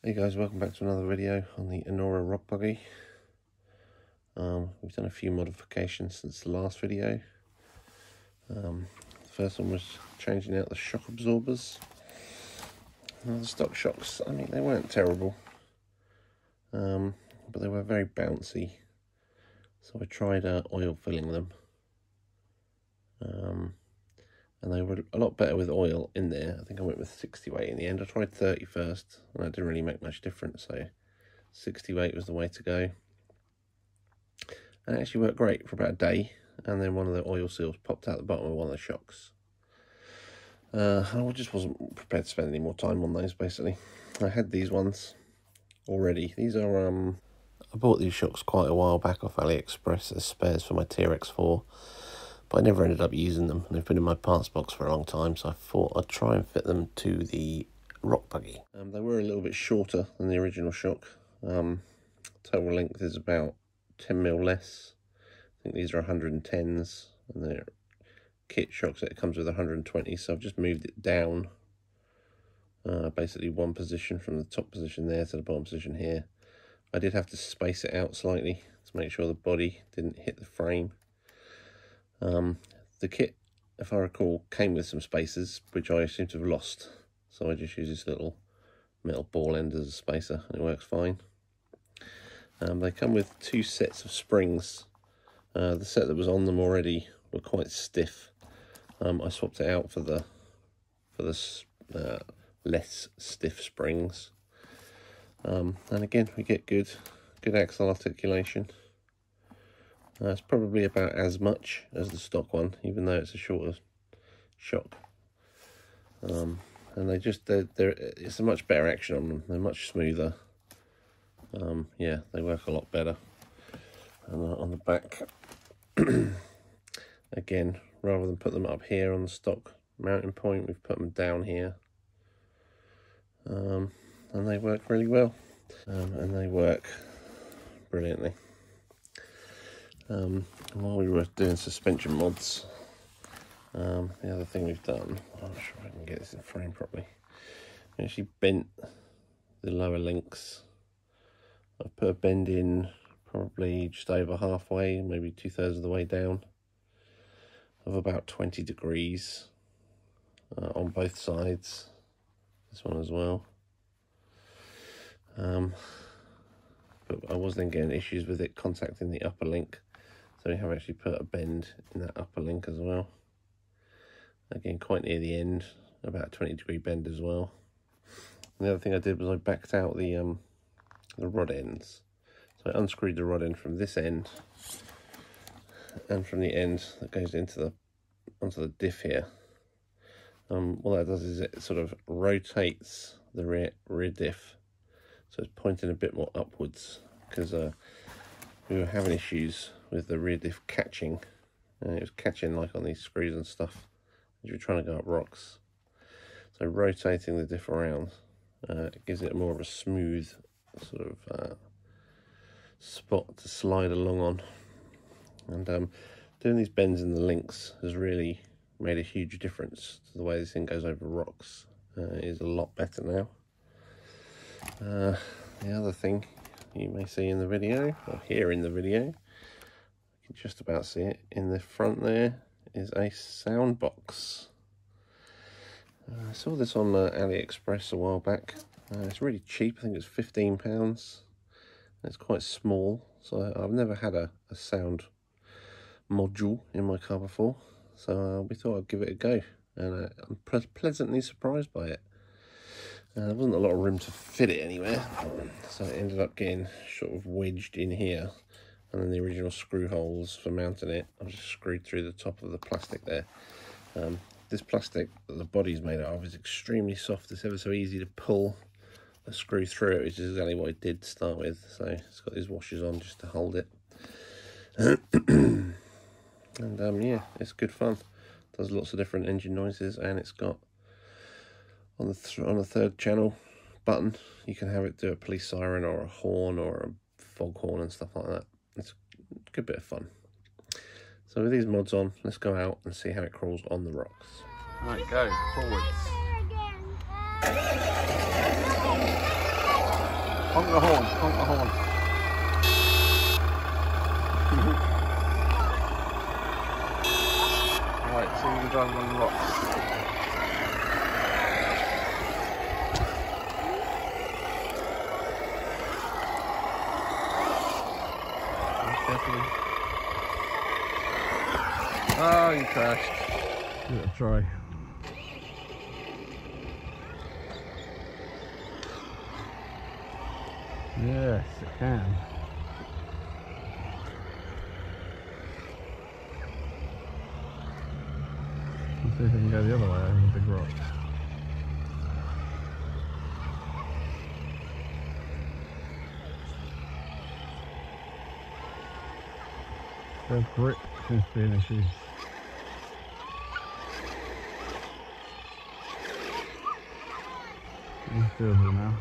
Hey guys, welcome back to another video on the Injora rock buggy. We've done a few modifications since the last video. The first one was changing out the shock absorbers. Now, the stock shocks, I mean, they weren't terrible, but they were very bouncy. So I tried oil filling them, and they were a lot better with oil in there. I think I went with 60 weight in the end. I tried 30 first, and that didn't really make much difference, so 60 weight was the way to go. And it actually worked great for about a day, and then one of the oil seals popped out the bottom of one of the shocks. I just wasn't prepared to spend any more time on those, basically. I had these ones already. These are, I bought these shocks quite a while back off AliExpress as spares for my Tyres 4. But I never ended up using them. They've been in my parts box for a long time, so I thought I'd try and fit them to the rock buggy. They were a little bit shorter than the original shock. Total length is about 10mm less. I think these are 110s, and they're kit shocks that it comes with 120, so I've just moved it down basically one position from the top position there to the bottom position here. I did have to space it out slightly to make sure the body didn't hit the frame. The kit, if I recall, came with some spacers, which I seem to have lost. So I just use this little metal ball end as a spacer, and it works fine. They come with two sets of springs. The set that was on them already were quite stiff. I swapped it out for the less stiff springs. And again, we get good axle articulation. It's probably about as much as the stock one, even though it's a shorter shock. And it's a much better action on them. They're much smoother. Yeah, they work a lot better. And on the back, again, rather than put them up here on the stock mounting point, we've put them down here. And they work really well. And they work brilliantly. While we were doing suspension mods, the other thing we've done, I'm not sure if I can get this in frame properly, we actually bent the lower links. I've put a bend in probably just over halfway, maybe 2/3 of the way down, of about 20 degrees on both sides, this one as well. But I was then getting issues with it contacting the upper link, so we have actually put a bend in that upper link as well. Again, quite near the end, about a 20-degree bend as well. And the other thing I did was I backed out the rod ends. So I unscrewed the rod end from this end and from the end that goes onto the diff here. What that does is it sort of rotates the rear diff, so it's pointing a bit more upwards, because we were having issues with the rear diff catching, and it was catching like on these screws and stuff as you're trying to go up rocks. So rotating the diff around it gives it more of a smooth sort of spot to slide along on. And doing these bends in the links has really made a huge difference to the way this thing goes over rocks. It is a lot better now. The other thing you may see in the video, or hear in the video, you can just about see it, in the front there is a sound box. I saw this on AliExpress a while back. It's really cheap, I think it's £15. It's quite small, so I've never had a sound module in my car before, so we thought I'd give it a go, and I'm pleasantly surprised by it. There wasn't a lot of room to fit it anywhere, so it ended up getting sort of wedged in here, and then the original screw holes for mounting it, I've just screwed through the top of the plastic there. This plastic that the body's made out of is extremely soft. It's ever so easy to pull a screw through it, which is exactly what I did to start with. So it's got these washers on just to hold it. And yeah, it's good fun. Does lots of different engine noises, and it's got on the third channel button, you can have it do a police siren or a horn or a foghorn and stuff like that. It's a good bit of fun. So with these mods on, let's go out and see how it crawls on the rocks. Right, go forwards. Honk the horn, honk the horn. Right, so you can drive along the rocks. Oh, you crashed. Give it a try. Yes, it can. Let's see if we can go the other way over the big rocks. The grip seems to be an issue. It's doable now.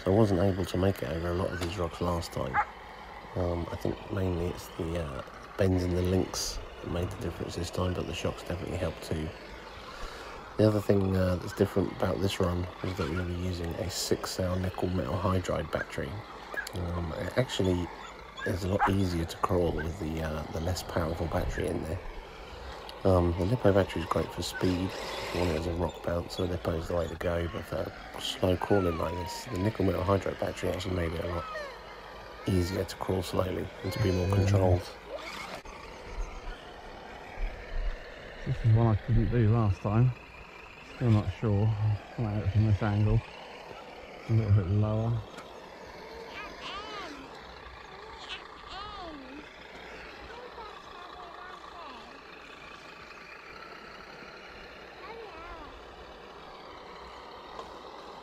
So I wasn't able to make it over a lot of these rocks last time. I think mainly it's the bends in the links that made the difference this time, but the shocks definitely helped too. The other thing that's different about this run is that we're going to be using a 6-cell nickel metal hydride battery. It actually is a lot easier to crawl with the less powerful battery in there. The Lipo battery is great for speed. If you want it as a rock bouncer, Lipo is the way to go, but for slow crawling like this, the nickel metal hydride battery actually made it a lot easier to crawl slowly and to be more controlled. This is one I couldn't do last time. Still not sure. I'll come out from this angle. A little bit lower.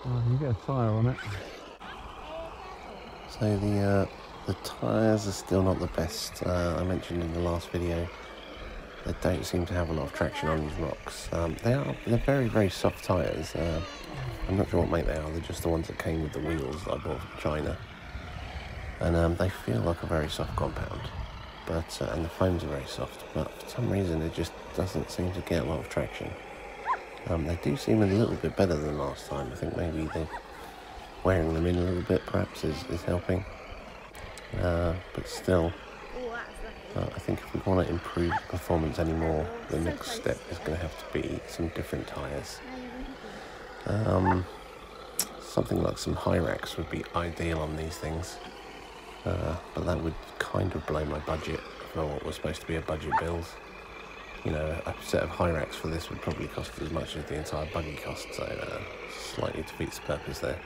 Oh, you get a tyre on it. So the tyres are still not the best. I mentioned in the last video, they don't seem to have a lot of traction on these rocks. They're very, very soft tyres. I'm not sure what make they are. They're just the ones that came with the wheels that I bought from China. And they feel like a very soft compound. But and the foams are very soft. But for some reason, it just doesn't seem to get a lot of traction. They do seem a little bit better than last time. I think maybe wearing them in a little bit perhaps is helping. But still, I think if we want to improve performance anymore, the next step is going to have to be some different tyres. Something like some Hyrax would be ideal on these things. But that would kind of blow my budget for what was supposed to be a budget build. You know, a set of Hyrax for this would probably cost as much as the entire Buggy cost, so slightly defeats the purpose there.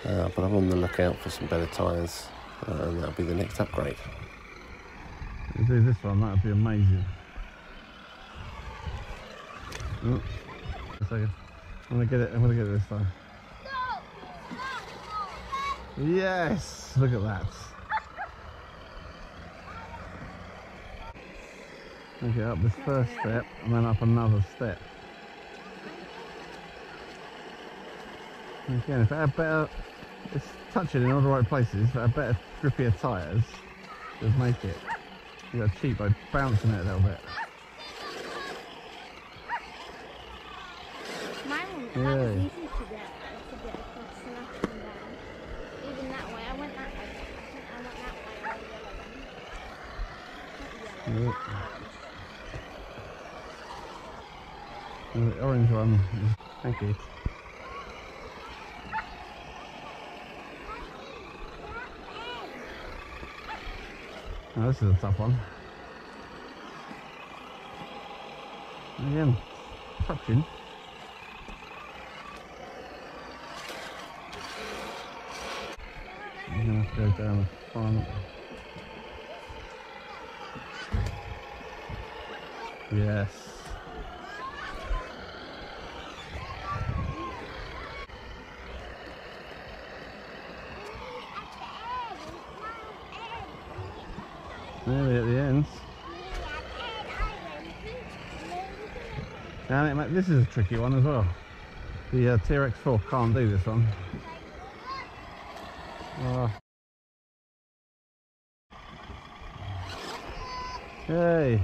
But I'm on the lookout for some better tyres, and that'll be the next upgrade. If we do this one, that would be amazing. Oh, a second. I'm gonna get it this time. Yes! Look at that. Okay, up this first step and then up another step. Again, if it had better, it's touching in all the right places, if it had better grippier tyres, just make it. You got cheap by bouncing it a little bit. Mine was easy to get across and up and down. Even that way, I went that way. I went that way on the yellow one. The orange one, thank you. Now this is a tough one. Again, touching. I'm gonna have to go down the front. Yes. Nearly at the ends. And this is a tricky one as well. The TRX4 can't do this one. Yay!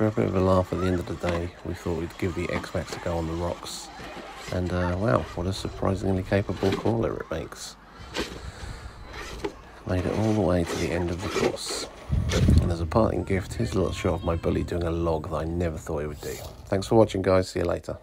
for a bit of a laugh at the end of the day, we thought we'd give the X-Max a go on the rocks. And wow, what a surprisingly capable crawler it makes. Made it all the way to the end of the course. And as a parting gift, here's a little shot of my bully doing a log that I never thought he would do. Thanks for watching, guys. See you later.